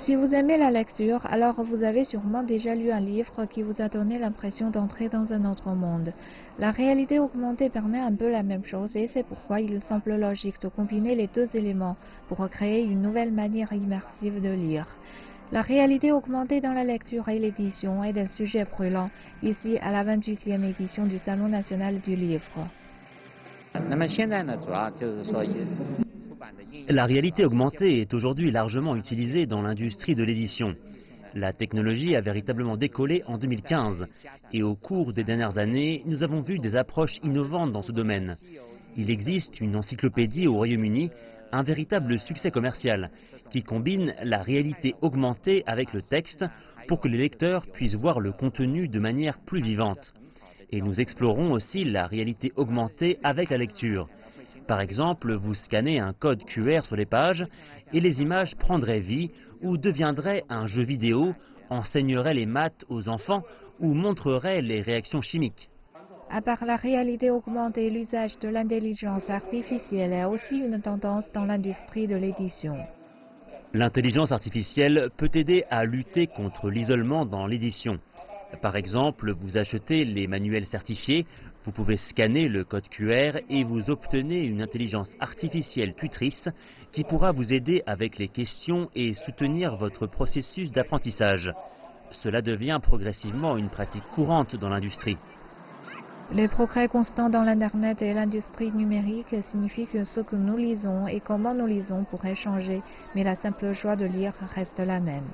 Si vous aimez la lecture, alors vous avez sûrement déjà lu un livre qui vous a donné l'impression d'entrer dans un autre monde. La réalité augmentée permet un peu la même chose et c'est pourquoi il semble logique de combiner les deux éléments pour créer une nouvelle manière immersive de lire. La réalité augmentée dans la lecture et l'édition est un sujet brûlant, ici à la 28e édition du Salon national du livre. La réalité augmentée est aujourd'hui largement utilisée dans l'industrie de l'édition. La technologie a véritablement décollé en 2015 et au cours des dernières années, nous avons vu des approches innovantes dans ce domaine. Il existe une encyclopédie au Royaume-Uni, un véritable succès commercial, qui combine la réalité augmentée avec le texte pour que les lecteurs puissent voir le contenu de manière plus vivante. Et nous explorons aussi la réalité augmentée avec la lecture. Par exemple, vous scannez un code QR sur les pages et les images prendraient vie ou deviendraient un jeu vidéo, enseigneraient les maths aux enfants ou montreraient les réactions chimiques. À part la réalité augmentée, l'usage de l'intelligence artificielle est aussi une tendance dans l'industrie de l'édition. L'intelligence artificielle peut aider à lutter contre l'isolement dans l'édition. Par exemple, vous achetez les manuels certifiés, vous pouvez scanner le code QR et vous obtenez une intelligence artificielle tutrice qui pourra vous aider avec les questions et soutenir votre processus d'apprentissage. Cela devient progressivement une pratique courante dans l'industrie. Les progrès constants dans l'Internet et l'industrie numérique signifient que ce que nous lisons et comment nous lisons pourrait changer, mais la simple joie de lire reste la même.